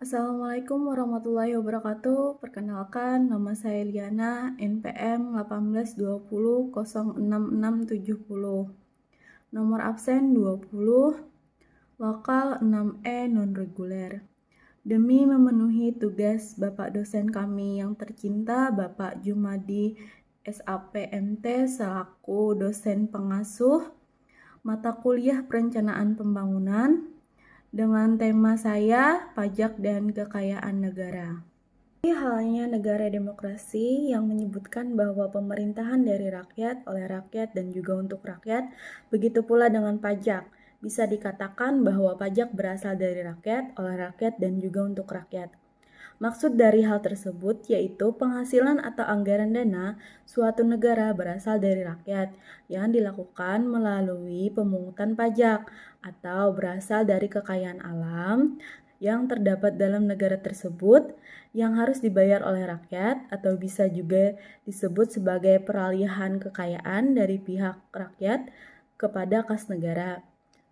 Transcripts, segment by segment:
Assalamualaikum warahmatullahi wabarakatuh. Perkenalkan, nama saya Liana, NPM 1820066670. Nomor absen 20, lokal 6E non-reguler. Demi memenuhi tugas Bapak dosen kami yang tercinta, Bapak Jumadi SAPMT selaku dosen pengasuh mata kuliah Perencanaan Pembangunan, dengan tema saya, pajak dan kekayaan negara. Halnya negara demokrasi yang menyebutkan bahwa pemerintahan dari rakyat, oleh rakyat, dan juga untuk rakyat, begitu pula dengan pajak. Bisa dikatakan bahwa pajak berasal dari rakyat, oleh rakyat, dan juga untuk rakyat. Maksud dari hal tersebut yaitu penghasilan atau anggaran dana suatu negara berasal dari rakyat yang dilakukan melalui pemungutan pajak atau berasal dari kekayaan alam yang terdapat dalam negara tersebut yang harus dibayar oleh rakyat atau bisa juga disebut sebagai peralihan kekayaan dari pihak rakyat kepada kas negara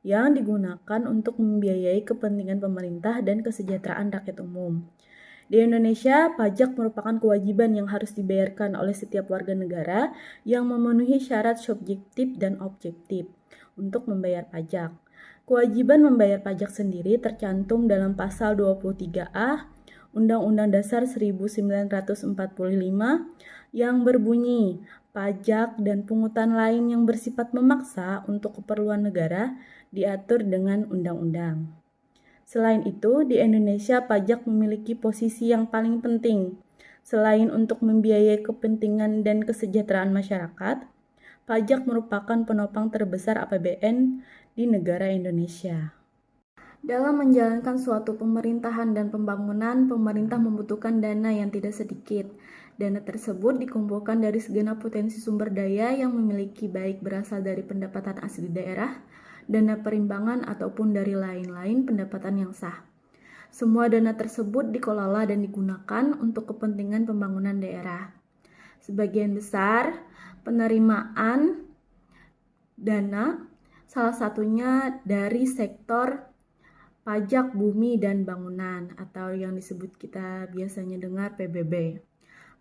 yang digunakan untuk membiayai kepentingan pemerintah dan kesejahteraan rakyat umum. Di Indonesia, pajak merupakan kewajiban yang harus dibayarkan oleh setiap warga negara yang memenuhi syarat subjektif dan objektif untuk membayar pajak. Kewajiban membayar pajak sendiri tercantum dalam pasal 23A Undang-Undang Dasar 1945 yang berbunyi, pajak dan pungutan lain yang bersifat memaksa untuk keperluan negara diatur dengan undang-undang. Selain itu, di Indonesia pajak memiliki posisi yang paling penting. Selain untuk membiayai kepentingan dan kesejahteraan masyarakat, pajak merupakan penopang terbesar APBN di negara Indonesia. Dalam menjalankan suatu pemerintahan dan pembangunan, pemerintah membutuhkan dana yang tidak sedikit. Dana tersebut dikumpulkan dari segenap potensi sumber daya yang memiliki baik berasal dari pendapatan asli daerah, dana perimbangan ataupun dari lain-lain pendapatan yang sah. Semua dana tersebut dikelola dan digunakan untuk kepentingan pembangunan daerah. Sebagian besar penerimaan dana salah satunya dari sektor pajak bumi dan bangunan atau yang disebut kita biasanya dengar PBB.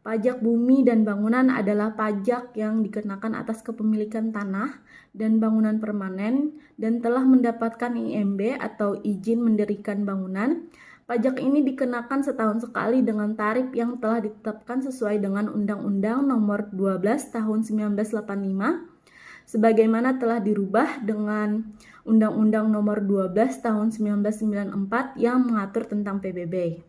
Pajak bumi dan bangunan adalah pajak yang dikenakan atas kepemilikan tanah dan bangunan permanen dan telah mendapatkan IMB atau izin mendirikan bangunan. Pajak ini dikenakan setahun sekali dengan tarif yang telah ditetapkan sesuai dengan Undang-Undang Nomor 12 Tahun 1985 sebagaimana telah dirubah dengan Undang-Undang Nomor 12 Tahun 1994 yang mengatur tentang PBB.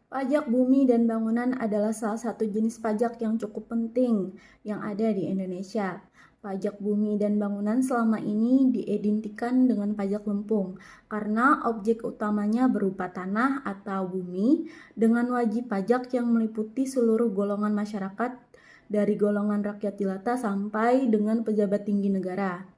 Pajak bumi dan bangunan adalah salah satu jenis pajak yang cukup penting yang ada di Indonesia. Pajak bumi dan bangunan selama ini diidentikan dengan pajak lempung karena objek utamanya berupa tanah atau bumi dengan wajib pajak yang meliputi seluruh golongan masyarakat dari golongan rakyat jelata sampai dengan pejabat tinggi negara.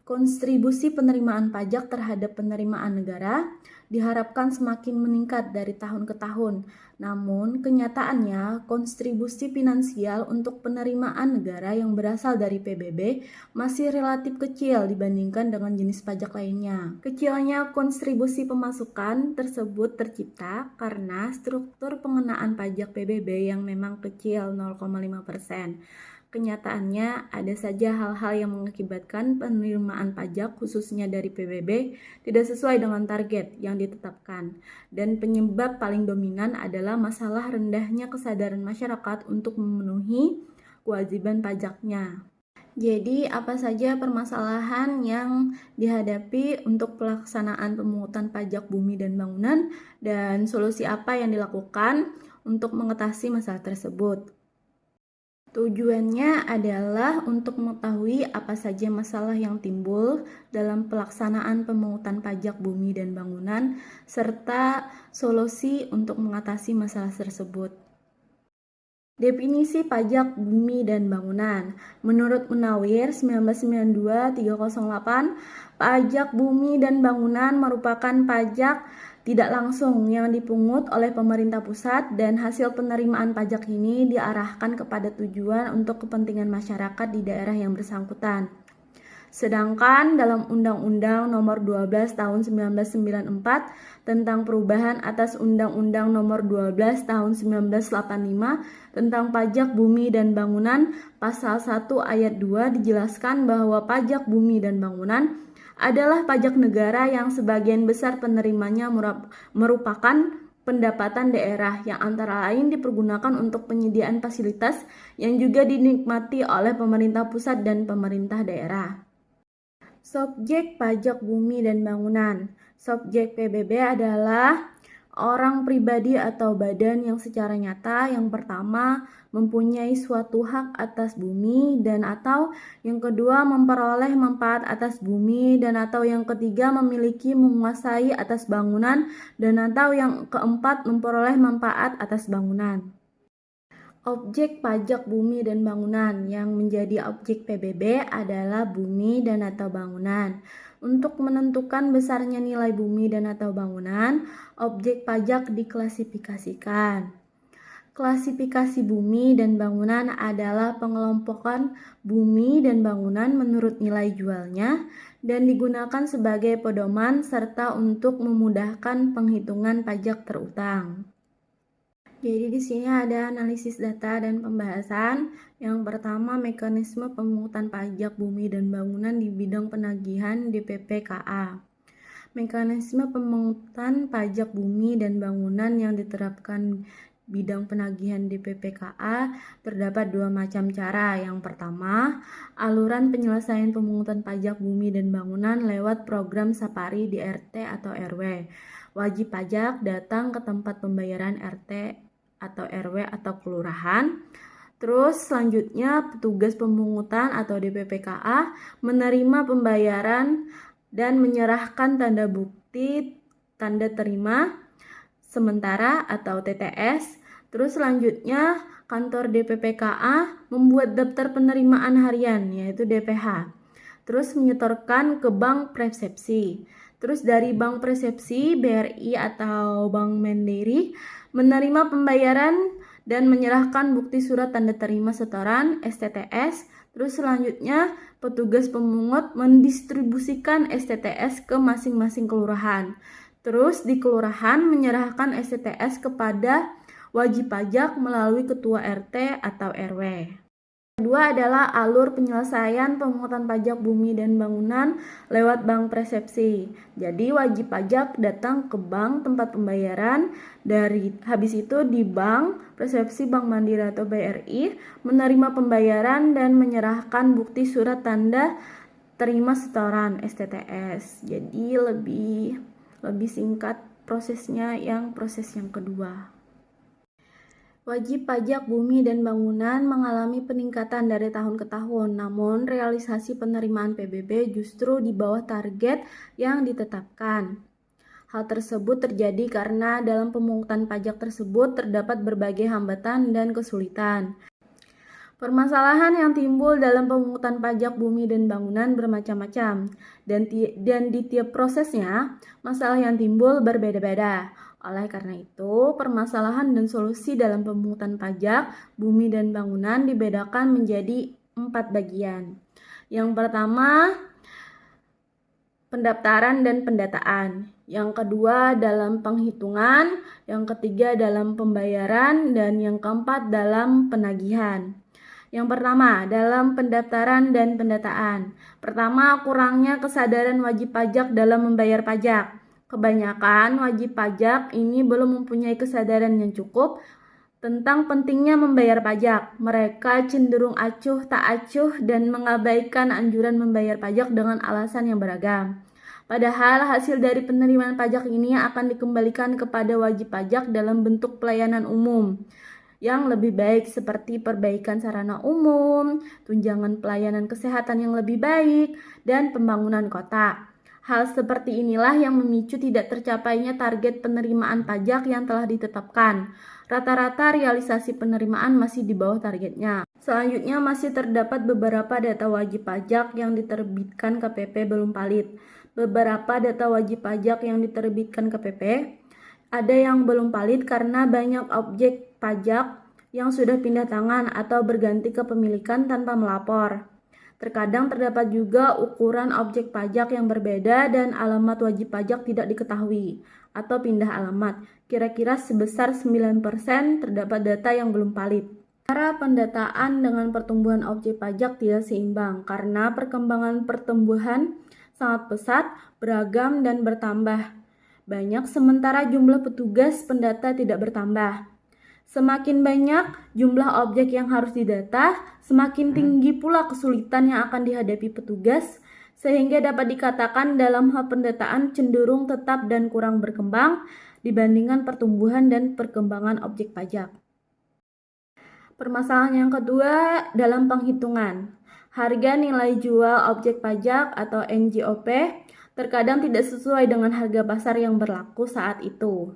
Kontribusi penerimaan pajak terhadap penerimaan negara diharapkan semakin meningkat dari tahun ke tahun. Namun, kenyataannya kontribusi finansial untuk penerimaan negara yang berasal dari PBB masih relatif kecil dibandingkan dengan jenis pajak lainnya. Kecilnya kontribusi pemasukan tersebut tercipta karena struktur pengenaan pajak PBB yang memang kecil 0,5%. Kenyataannya, ada saja hal-hal yang mengakibatkan penerimaan pajak khususnya dari PBB tidak sesuai dengan target yang ditetapkan. Dan penyebab paling dominan adalah masalah rendahnya kesadaran masyarakat untuk memenuhi kewajiban pajaknya. Jadi, apa saja permasalahan yang dihadapi untuk pelaksanaan pemungutan pajak bumi dan bangunan dan solusi apa yang dilakukan untuk mengatasi masalah tersebut? Tujuannya adalah untuk mengetahui apa saja masalah yang timbul dalam pelaksanaan pemungutan pajak bumi dan bangunan, serta solusi untuk mengatasi masalah tersebut. Definisi pajak bumi dan bangunan. Menurut Munawir 1992-308, pajak bumi dan bangunan merupakan pajak tidak langsung yang dipungut oleh pemerintah pusat dan hasil penerimaan pajak ini diarahkan kepada tujuan untuk kepentingan masyarakat di daerah yang bersangkutan. Sedangkan dalam Undang-Undang Nomor 12 Tahun 1994 tentang perubahan atas Undang-Undang Nomor 12 Tahun 1985 tentang pajak bumi dan bangunan, pasal 1 ayat 2 dijelaskan bahwa pajak bumi dan bangunan adalah pajak negara yang sebagian besar penerimanya merupakan pendapatan daerah yang antara lain dipergunakan untuk penyediaan fasilitas yang juga dinikmati oleh pemerintah pusat dan pemerintah daerah. Subjek pajak bumi dan bangunan. Subjek PBB adalah orang pribadi atau badan yang secara nyata yang pertama mempunyai suatu hak atas bumi dan atau yang kedua memperoleh manfaat atas bumi dan atau yang ketiga memiliki menguasai atas bangunan dan atau yang keempat memperoleh manfaat atas bangunan. Objek pajak bumi dan bangunan yang menjadi objek PBB adalah bumi dan atau bangunan. Untuk menentukan besarnya nilai bumi dan atau bangunan, objek pajak diklasifikasikan. Klasifikasi bumi dan bangunan adalah pengelompokan bumi dan bangunan menurut nilai jualnya dan digunakan sebagai pedoman serta untuk memudahkan penghitungan pajak terutang. Jadi di sini ada analisis data dan pembahasan. Yang pertama, mekanisme pemungutan pajak bumi dan bangunan di bidang penagihan DPP-KA. Mekanisme pemungutan pajak bumi dan bangunan yang diterapkan bidang penagihan DPP-KA terdapat dua macam cara. Yang pertama, aluran penyelesaian pemungutan pajak bumi dan bangunan lewat program Sapari di RT atau RW. Wajib pajak datang ke tempat pembayaran RT atau RW atau kelurahan. Terus selanjutnya petugas pemungutan atau DPP-KA menerima pembayaran dan menyerahkan tanda bukti tanda terima sementara atau TTS. Terus selanjutnya kantor DPP-KA membuat daftar penerimaan harian yaitu DPH. Terus menyetorkan ke bank persepsi. Terus dari bank persepsi BRI atau Bank Mandiri menerima pembayaran dan menyerahkan bukti surat tanda terima setoran STTS. Terus selanjutnya petugas pemungut mendistribusikan STTS ke masing-masing kelurahan. Terus di kelurahan menyerahkan STTS kepada wajib pajak melalui ketua RT atau RW. Kedua adalah alur penyelesaian pemungutan pajak bumi dan bangunan lewat bank persepsi. Jadi wajib pajak datang ke bank tempat pembayaran, habis itu di bank persepsi Bank Mandiri atau BRI menerima pembayaran dan menyerahkan bukti surat tanda terima setoran STTS. Jadi lebih singkat prosesnya proses yang kedua. Wajib pajak bumi dan bangunan mengalami peningkatan dari tahun ke tahun, namun realisasi penerimaan PBB justru di bawah target yang ditetapkan. Hal tersebut terjadi karena dalam pemungutan pajak tersebut terdapat berbagai hambatan dan kesulitan. Permasalahan yang timbul dalam pemungutan pajak bumi dan bangunan bermacam-macam, dan di tiap prosesnya, masalah yang timbul berbeda-beda. Oleh karena itu, permasalahan dan solusi dalam pemungutan pajak bumi dan bangunan dibedakan menjadi 4 bagian. Yang pertama, pendaftaran dan pendataan. Yang kedua dalam penghitungan, yang ketiga dalam pembayaran, dan yang keempat dalam penagihan. Yang pertama, dalam pendaftaran dan pendataan. Pertama, kurangnya kesadaran wajib pajak dalam membayar pajak. Kebanyakan wajib pajak ini belum mempunyai kesadaran yang cukup tentang pentingnya membayar pajak. Mereka cenderung acuh tak acuh dan mengabaikan anjuran membayar pajak dengan alasan yang beragam. Padahal hasil dari penerimaan pajak ini akan dikembalikan kepada wajib pajak dalam bentuk pelayanan umum yang lebih baik seperti perbaikan sarana umum, tunjangan pelayanan kesehatan yang lebih baik, dan pembangunan kota. Hal seperti inilah yang memicu tidak tercapainya target penerimaan pajak yang telah ditetapkan. Rata-rata realisasi penerimaan masih di bawah targetnya. Selanjutnya masih terdapat beberapa data wajib pajak yang diterbitkan KPP belum valid. Beberapa data wajib pajak yang diterbitkan KPP ada yang belum valid karena banyak objek pajak yang sudah pindah tangan atau berganti kepemilikan tanpa melapor. Terkadang terdapat juga ukuran objek pajak yang berbeda dan alamat wajib pajak tidak diketahui atau pindah alamat. Kira-kira sebesar 9% terdapat data yang belum valid. Cara pendataan dengan pertumbuhan objek pajak tidak seimbang karena perkembangan pertumbuhan sangat pesat, beragam, dan bertambah banyak sementara jumlah petugas pendata tidak bertambah. Semakin banyak jumlah objek yang harus didata, semakin tinggi pula kesulitan yang akan dihadapi petugas, sehingga dapat dikatakan dalam hal pendataan cenderung tetap dan kurang berkembang dibandingkan pertumbuhan dan perkembangan objek pajak. Permasalahan yang kedua dalam penghitungan. Harga nilai jual objek pajak atau NJOP terkadang tidak sesuai dengan harga pasar yang berlaku saat itu.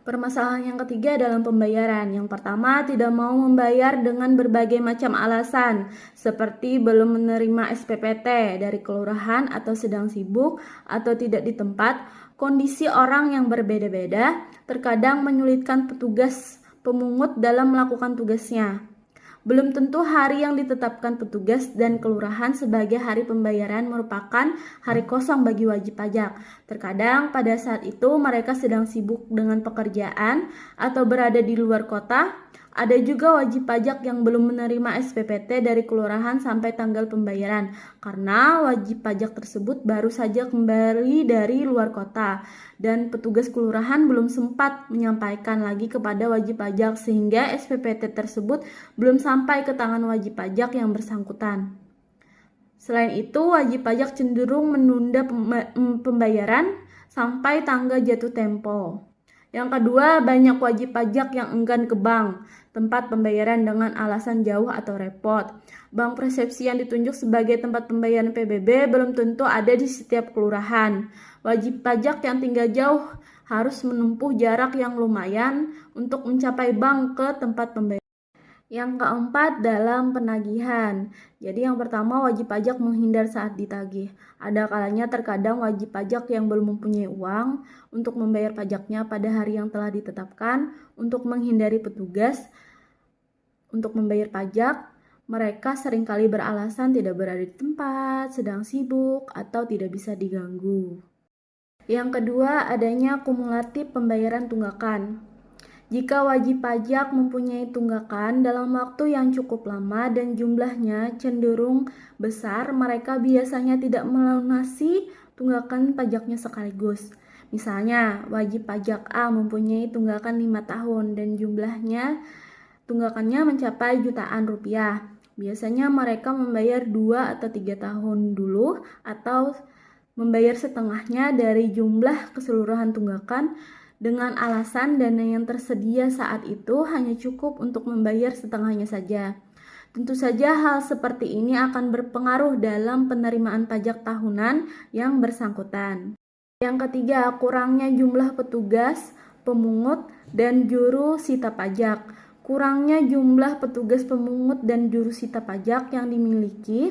Permasalahan yang ketiga dalam pembayaran. Yang pertama, tidak mau membayar dengan berbagai macam alasan, seperti belum menerima SPPT dari kelurahan atau sedang sibuk atau tidak di tempat. Kondisi orang yang berbeda-beda terkadang menyulitkan petugas pemungut dalam melakukan tugasnya. Belum tentu hari yang ditetapkan petugas dan kelurahan sebagai hari pembayaran merupakan hari kosong bagi wajib pajak. Terkadang pada saat itu mereka sedang sibuk dengan pekerjaan atau berada di luar kota. Ada juga wajib pajak yang belum menerima SPPT dari kelurahan sampai tanggal pembayaran karena wajib pajak tersebut baru saja kembali dari luar kota dan petugas kelurahan belum sempat menyampaikan lagi kepada wajib pajak sehingga SPPT tersebut belum sampai ke tangan wajib pajak yang bersangkutan. Selain itu, wajib pajak cenderung menunda pembayaran sampai tanggal jatuh tempo. Yang kedua, banyak wajib pajak yang enggan ke bank, tempat pembayaran dengan alasan jauh atau repot. Bank persepsi yang ditunjuk sebagai tempat pembayaran PBB belum tentu ada di setiap kelurahan. Wajib pajak yang tinggal jauh harus menempuh jarak yang lumayan untuk mencapai bank ke tempat pembayaran. Yang keempat dalam penagihan. Jadi yang pertama wajib pajak menghindar saat ditagih. Ada kalanya terkadang wajib pajak yang belum mempunyai uang untuk membayar pajaknya pada hari yang telah ditetapkan untuk menghindari petugas untuk membayar pajak. Mereka seringkali beralasan tidak berada di tempat, sedang sibuk, atau tidak bisa diganggu. Yang kedua adanya kumulatif pembayaran tunggakan. Jika wajib pajak mempunyai tunggakan dalam waktu yang cukup lama dan jumlahnya cenderung besar, mereka biasanya tidak melunasi tunggakan pajaknya sekaligus. Misalnya, wajib pajak A mempunyai tunggakan 5 tahun dan jumlahnya tunggakannya mencapai jutaan rupiah. Biasanya mereka membayar 2 atau 3 tahun dulu atau membayar setengahnya dari jumlah keseluruhan tunggakan dengan alasan dana yang tersedia saat itu hanya cukup untuk membayar setengahnya saja. Tentu saja hal seperti ini akan berpengaruh dalam penerimaan pajak tahunan yang bersangkutan. Yang ketiga, kurangnya jumlah petugas, pemungut, dan juru sita pajak. Kurangnya jumlah petugas pemungut dan juru sita pajak yang dimiliki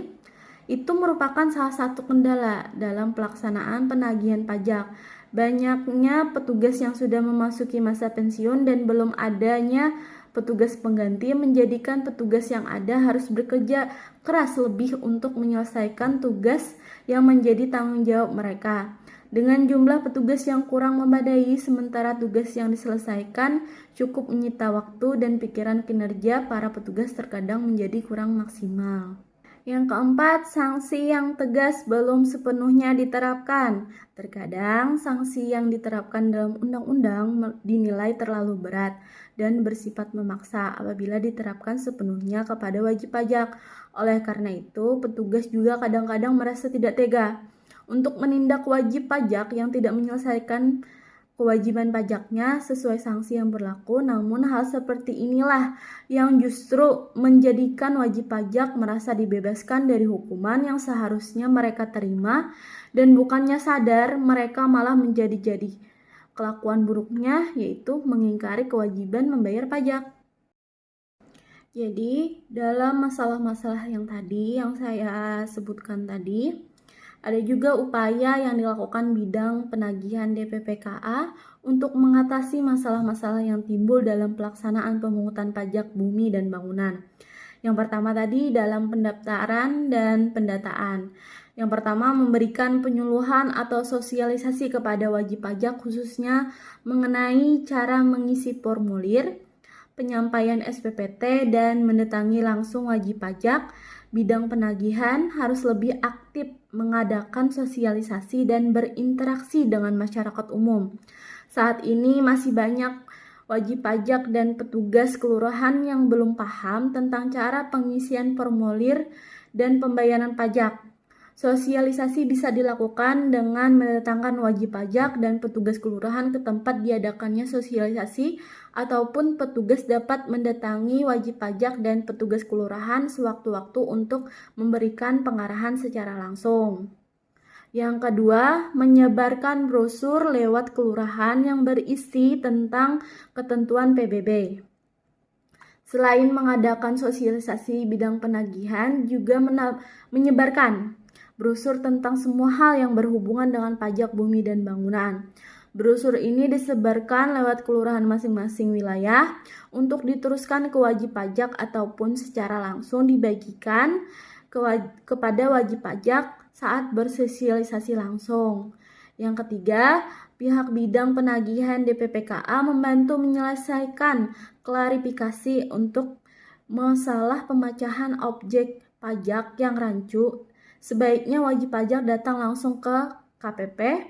itu merupakan salah satu kendala dalam pelaksanaan penagihan pajak. Banyaknya petugas yang sudah memasuki masa pensiun dan belum adanya petugas pengganti menjadikan petugas yang ada harus bekerja keras lebih untuk menyelesaikan tugas yang menjadi tanggung jawab mereka. Dengan jumlah petugas yang kurang memadai, sementara tugas yang diselesaikan cukup menyita waktu dan pikiran, kinerja para petugas terkadang menjadi kurang maksimal. Yang keempat, sanksi yang tegas belum sepenuhnya diterapkan. Terkadang sanksi yang diterapkan dalam undang-undang dinilai terlalu berat dan bersifat memaksa apabila diterapkan sepenuhnya kepada wajib pajak. Oleh karena itu, petugas juga kadang-kadang merasa tidak tega untuk menindak wajib pajak yang tidak menyelesaikan kewajiban pajaknya sesuai sanksi yang berlaku. Namun hal seperti inilah yang justru menjadikan wajib pajak merasa dibebaskan dari hukuman yang seharusnya mereka terima dan bukannya sadar mereka malah menjadi kelakuan buruknya yaitu mengingkari kewajiban membayar pajak. Jadi dalam masalah-masalah yang tadi yang saya sebutkan tadi, ada juga upaya yang dilakukan bidang penagihan DPPKA untuk mengatasi masalah-masalah yang timbul dalam pelaksanaan pemungutan pajak bumi dan bangunan. Yang pertama tadi dalam pendaftaran dan pendataan. Yang pertama, memberikan penyuluhan atau sosialisasi kepada wajib pajak khususnya mengenai cara mengisi formulir, penyampaian SPPT, dan mendatangi langsung wajib pajak. Bidang penagihan harus lebih aktif mengadakan sosialisasi dan berinteraksi dengan masyarakat umum. Saat ini masih banyak wajib pajak dan petugas kelurahan yang belum paham tentang cara pengisian formulir dan pembayaran pajak. Sosialisasi bisa dilakukan dengan mendatangkan wajib pajak dan petugas kelurahan ke tempat diadakannya sosialisasi, ataupun petugas dapat mendatangi wajib pajak dan petugas kelurahan sewaktu-waktu untuk memberikan pengarahan secara langsung. Yang kedua, menyebarkan brosur lewat kelurahan yang berisi tentang ketentuan PBB. Selain mengadakan sosialisasi bidang penagihan, juga menyebarkan brosur tentang semua hal yang berhubungan dengan pajak bumi dan bangunan. Brosur ini disebarkan lewat kelurahan masing-masing wilayah untuk diteruskan ke wajib pajak ataupun secara langsung dibagikan kepada wajib pajak saat bersosialisasi langsung. Yang ketiga, pihak bidang penagihan DPPKA membantu menyelesaikan klarifikasi untuk masalah pemecahan objek pajak yang rancu. Sebaiknya wajib pajak datang langsung ke KPP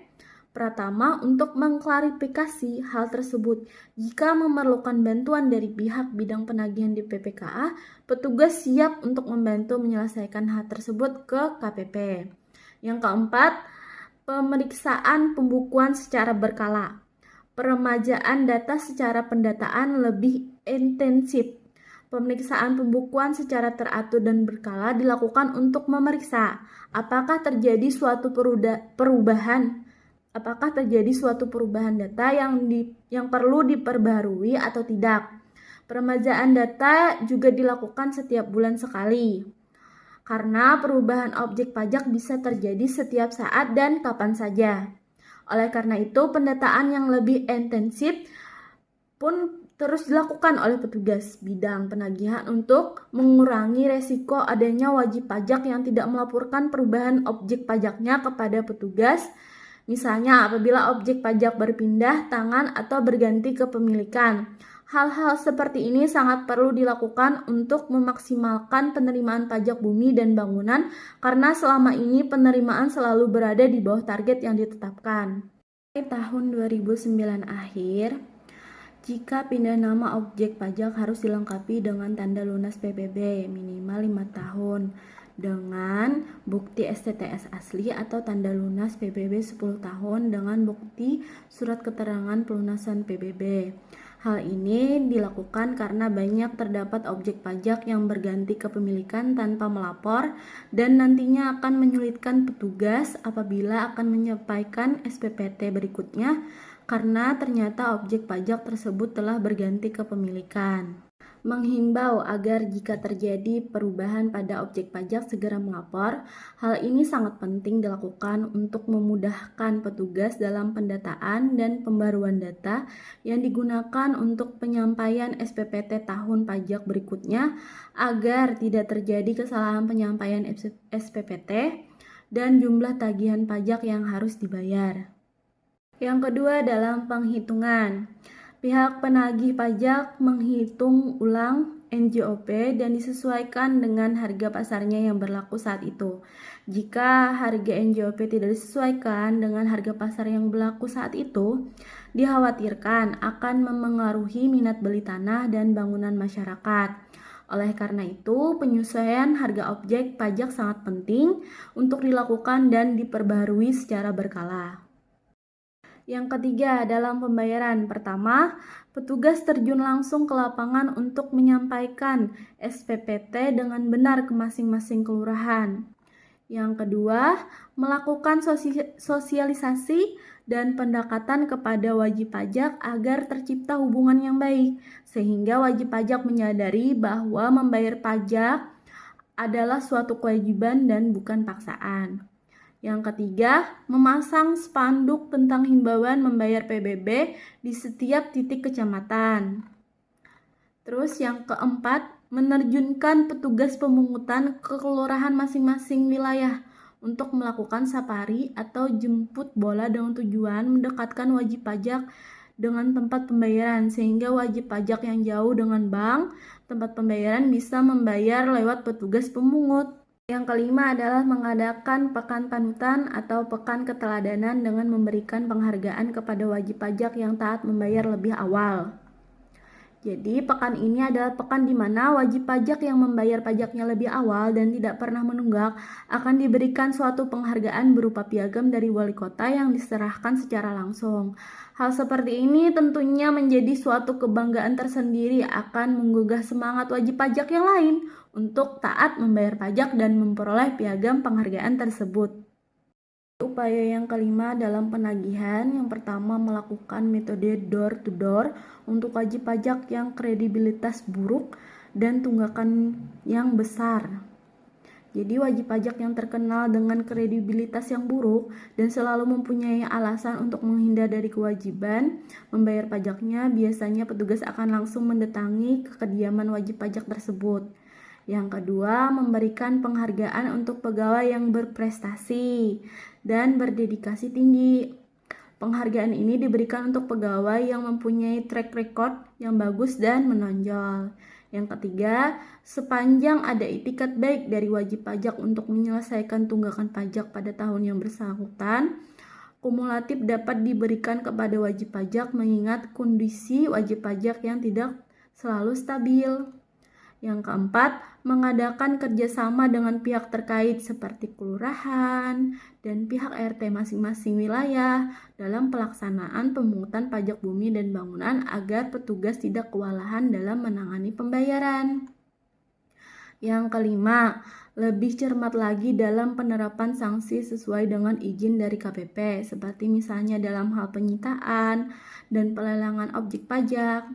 Pratama untuk mengklarifikasi hal tersebut. Jika memerlukan bantuan dari pihak bidang penagihan di PPKA, petugas siap untuk membantu menyelesaikan hal tersebut ke KPP. Yang keempat, pemeriksaan pembukuan secara berkala. Peremajaan data secara pendataan lebih intensif. Pemeriksaan pembukuan secara teratur dan berkala dilakukan untuk memeriksa apakah terjadi suatu perubahan data yang perlu diperbarui atau tidak. Peremajaan data juga dilakukan setiap bulan sekali, karena perubahan objek pajak bisa terjadi setiap saat dan kapan saja. Oleh karena itu, pendataan yang lebih intensif pun terus dilakukan oleh petugas bidang penagihan untuk mengurangi resiko adanya wajib pajak yang tidak melaporkan perubahan objek pajaknya kepada petugas. Misalnya apabila objek pajak berpindah tangan atau berganti kepemilikan. Hal-hal seperti ini sangat perlu dilakukan untuk memaksimalkan penerimaan pajak bumi dan bangunan, karena selama ini penerimaan selalu berada di bawah target yang ditetapkan. Tahun 2009 akhir, jika pindah nama objek pajak harus dilengkapi dengan tanda lunas PBB minimal 5 tahun dengan bukti STTS asli atau tanda lunas PBB 10 tahun dengan bukti surat keterangan pelunasan PBB. Hal ini dilakukan karena banyak terdapat objek pajak yang berganti kepemilikan tanpa melapor dan nantinya akan menyulitkan petugas apabila akan menyampaikan SPPT berikutnya, karena ternyata objek pajak tersebut telah berganti kepemilikan. Menghimbau agar jika terjadi perubahan pada objek pajak segera melapor. Hal ini sangat penting dilakukan untuk memudahkan petugas dalam pendataan dan pembaruan data yang digunakan untuk penyampaian SPPT tahun pajak berikutnya, agar tidak terjadi kesalahan penyampaian SPPT dan jumlah tagihan pajak yang harus dibayar. Yang kedua, dalam penghitungan. Pihak penagih pajak menghitung ulang NJOP dan disesuaikan dengan harga pasarnya yang berlaku saat itu. Jika harga NJOP tidak disesuaikan dengan harga pasar yang berlaku saat itu, dikhawatirkan akan memengaruhi minat beli tanah dan bangunan masyarakat. Oleh karena itu, penyesuaian harga objek pajak sangat penting untuk dilakukan dan diperbarui secara berkala. Yang ketiga, dalam pembayaran. Pertama, petugas terjun langsung ke lapangan untuk menyampaikan SPPT dengan benar ke masing-masing kelurahan. Yang kedua, melakukan sosialisasi dan pendekatan kepada wajib pajak agar tercipta hubungan yang baik, sehingga wajib pajak menyadari bahwa membayar pajak adalah suatu kewajiban dan bukan paksaan. Yang ketiga, memasang spanduk tentang himbauan membayar PBB di setiap titik kecamatan. Terus yang keempat, menerjunkan petugas pemungutan ke kelurahan masing-masing wilayah untuk melakukan sapari atau jemput bola dengan tujuan mendekatkan wajib pajak dengan tempat pembayaran, sehingga wajib pajak yang jauh dengan bank tempat pembayaran bisa membayar lewat petugas pemungut. Yang kelima adalah mengadakan pekan panutan atau pekan keteladanan dengan memberikan penghargaan kepada wajib pajak yang taat membayar lebih awal. Jadi, pekan ini adalah pekan di mana wajib pajak yang membayar pajaknya lebih awal dan tidak pernah menunggak akan diberikan suatu penghargaan berupa piagam dari wali kota yang diserahkan secara langsung. Hal seperti ini tentunya menjadi suatu kebanggaan tersendiri akan menggugah semangat wajib pajak yang lain untuk taat membayar pajak dan memperoleh piagam penghargaan tersebut. Upaya yang kelima dalam penagihan, yang pertama melakukan metode door to door untuk wajib pajak yang kredibilitas buruk dan tunggakan yang besar. Jadi wajib pajak yang terkenal dengan kredibilitas yang buruk dan selalu mempunyai alasan untuk menghindar dari kewajiban membayar pajaknya, biasanya petugas akan langsung mendatangi ke kediaman wajib pajak tersebut. Yang kedua, memberikan penghargaan untuk pegawai yang berprestasi dan berdedikasi tinggi. Penghargaan ini diberikan untuk pegawai yang mempunyai track record yang bagus dan menonjol. Yang ketiga, sepanjang ada itikat baik dari wajib pajak untuk menyelesaikan tunggakan pajak pada tahun yang bersangkutan, kumulatif dapat diberikan kepada wajib pajak mengingat kondisi wajib pajak yang tidak selalu stabil. Yang keempat, mengadakan kerjasama dengan pihak terkait seperti kelurahan dan pihak RT masing-masing wilayah dalam pelaksanaan pemungutan pajak bumi dan bangunan agar petugas tidak kewalahan dalam menangani pembayaran. Yang kelima, lebih cermat lagi dalam penerapan sanksi sesuai dengan izin dari KPP, seperti misalnya dalam hal penyitaan dan pelelangan objek pajak.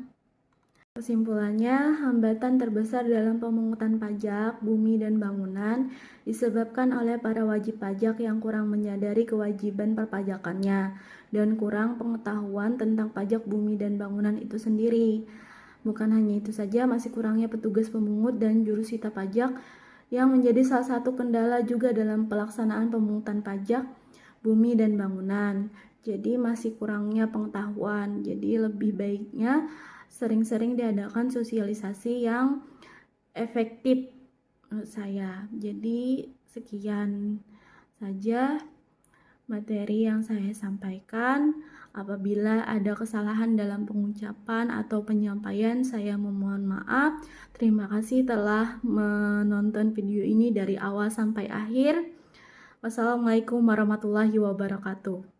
Kesimpulannya, hambatan terbesar dalam pemungutan pajak, bumi dan bangunan disebabkan oleh para wajib pajak yang kurang menyadari kewajiban perpajakannya dan kurang pengetahuan tentang pajak bumi dan bangunan itu sendiri. Bukan hanya itu saja, masih kurangnya petugas pemungut dan jurusita pajak yang menjadi salah satu kendala juga dalam pelaksanaan pemungutan pajak, bumi dan bangunan. Jadi masih kurangnya pengetahuan. Jadi lebih baiknya sering-sering diadakan sosialisasi yang efektif menurut saya. Jadi sekian saja materi yang saya sampaikan. Apabila ada kesalahan dalam pengucapan atau penyampaian, saya memohon maaf. Terima kasih telah menonton video ini dari awal sampai akhir. Wassalamualaikum warahmatullahi wabarakatuh.